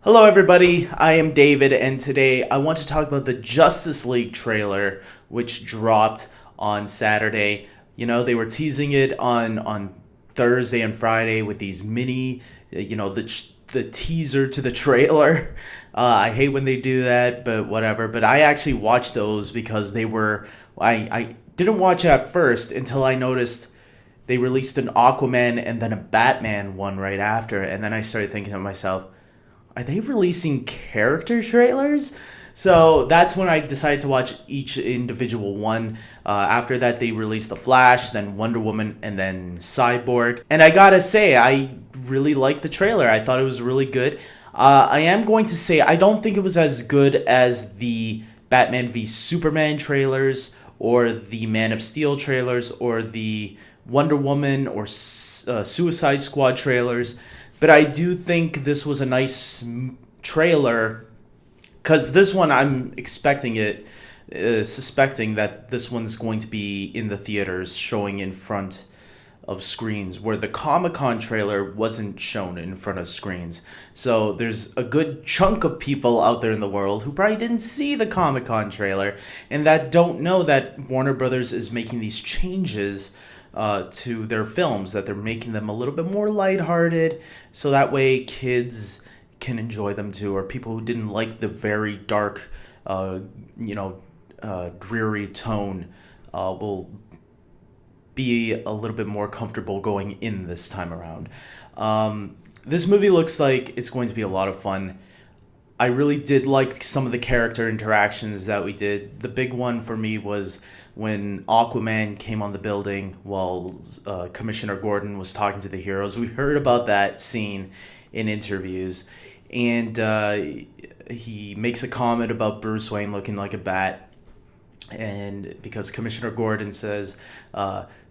Hello, everybody. I am David, and today I want to talk about the Justice League trailer, which dropped on Saturday. They were teasing it on Thursday and Friday with these mini, the teaser to the trailer. I hate when they do that, but whatever. But I actually watched those because they were. I didn't watch it at first until I noticed they released an Aquaman and then a Batman one right after, and then I started thinking to myself, are they releasing character trailers? So that's when I decided to watch each individual one. After that, they released The Flash, then Wonder Woman, and then Cyborg. And I gotta say, I really liked the trailer. I thought it was really good. I am going to say, I don't think it was as good as the Batman v Superman trailers, or the Man of Steel trailers, or the Wonder Woman or Suicide Squad trailers. But I do think this was a nice trailer, because this one I'm expecting it, suspecting that this one's going to be in the theaters, showing in front of screens, where the Comic-Con trailer wasn't shown in front of screens. So there's a good chunk of people out there in the world who probably didn't see the Comic-Con trailer and that don't know that Warner Brothers is making these changes to their films, that they're making them a little bit more lighthearted, so that way kids can enjoy them too, or people who didn't like the very dark, dreary tone will be a little bit more comfortable going in this time around. This movie looks like it's going to be a lot of fun. I really did like some of the character interactions that we did. The big one for me was when Aquaman came on the building while Commissioner Gordon was talking to the heroes. We heard about that scene in interviews, and he makes a comment about Bruce Wayne looking like a bat, and because Commissioner Gordon says,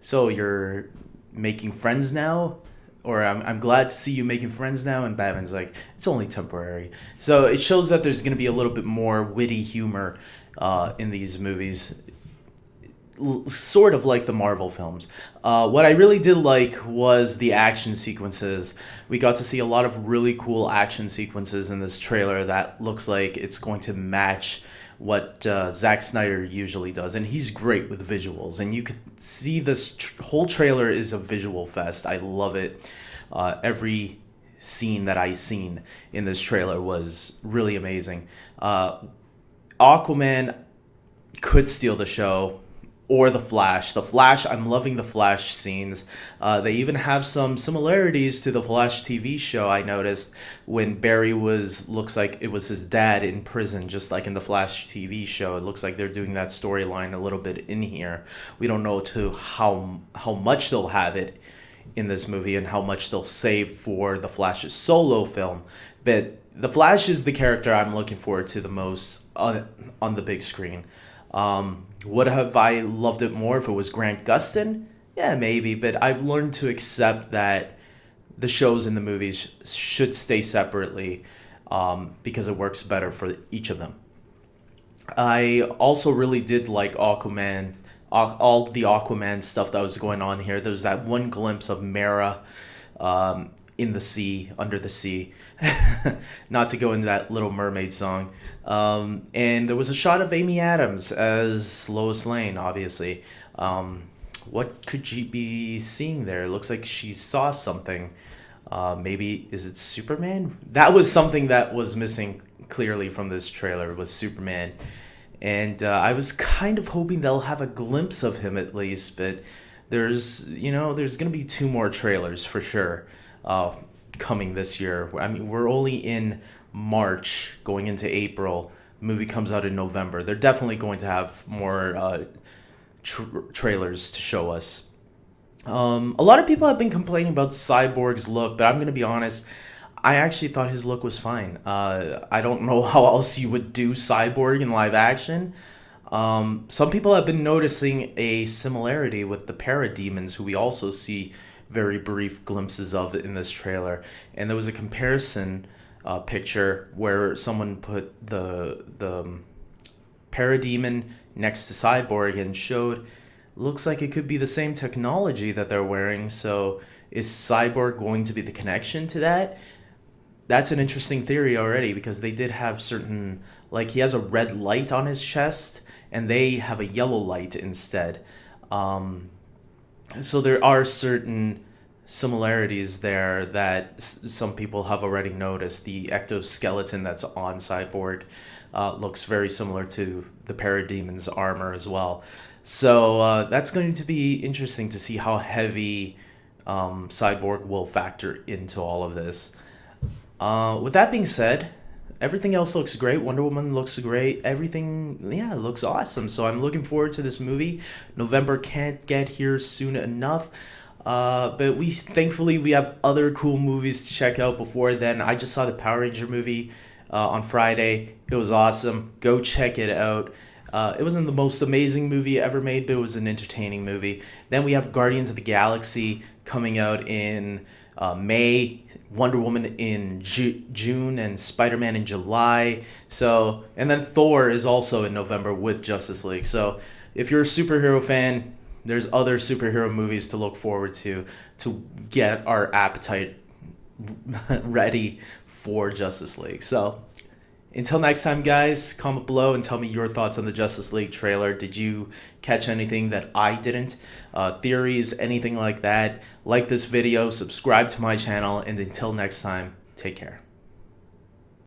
so you're making friends now? Or I'm glad to see you making friends now, and Batman's like, it's only temporary. So it shows that there's going to be a little bit more witty humor in these movies, sort of like the Marvel films. What I really did like was the action sequences. We got to see a lot of really cool action sequences in this trailer that looks like it's going to match what Zack Snyder usually does, and he's great with visuals, and you could see this whole trailer is a visual fest. I love it. Every scene that I seen in this trailer was really amazing. Aquaman could steal the show, or The Flash. The Flash, I'm loving the Flash scenes. They even have some similarities to the Flash TV show, I noticed, when Barry looks like it was his dad in prison, just like in the Flash TV show. It looks like they're doing that storyline a little bit in here. We don't know how much they'll have it in this movie and how much they'll save for the Flash's solo film. But the Flash is the character I'm looking forward to the most on the big screen. Would have I loved it more if it was Grant Gustin? Yeah, maybe, but I've learned to accept that the shows and the movies should stay separately, because it works better for each of them. I also really did like Aquaman, all the Aquaman stuff that was going on here. There was that one glimpse of Mera in the sea, under the sea, not to go into that Little Mermaid song. And there was a shot of Amy Adams as Lois Lane, obviously. What could she be seeing there? It looks like she saw something. Maybe, is it Superman? That was something that was missing clearly from this trailer, was Superman. And I was kind of hoping they'll have a glimpse of him at least, but there's going to be 2 more trailers for sure coming this year. I mean, we're only in March, going into April. The movie comes out in November. They're definitely going to have more trailers to show us. A lot of people have been complaining about Cyborg's look, but I'm going to be honest, I actually thought his look was fine. I don't know how else you would do Cyborg in live action. Some people have been noticing a similarity with the Parademons, who we also see very brief glimpses of in this trailer. And there was a comparison picture where someone put the Parademon next to Cyborg and showed, looks like it could be the same technology that they're wearing. So is Cyborg going to be the connection to that? that's an interesting theory already, because they did have certain, like, he has a red light on his chest and they have a yellow light instead. Um, so there are certain similarities there that some people have already noticed. The ectoskeleton that's on Cyborg looks very similar to the Parademon's armor as well. So that's going to be interesting to see how heavy Cyborg will factor into all of this. With that being said, everything else looks great. Wonder Woman looks great. Everything, yeah, looks awesome. So I'm looking forward to this movie. November can't get here soon enough. But thankfully we have other cool movies to check out before then. I just saw the Power Ranger movie on Friday. It was awesome. Go check it out. It wasn't the most amazing movie ever made, but it was an entertaining movie. Then we have Guardians of the Galaxy coming out in May, Wonder Woman in June, and Spider-Man in July. So, and then Thor is also in November with Justice League. So, if you're a superhero fan, there's other superhero movies to look forward to get our appetite ready for Justice League. So, until next time, guys, comment below and tell me your thoughts on the Justice League trailer. Did you catch anything that I didn't? Theories, anything like that? Like this video, subscribe to my channel, and until next time, take care.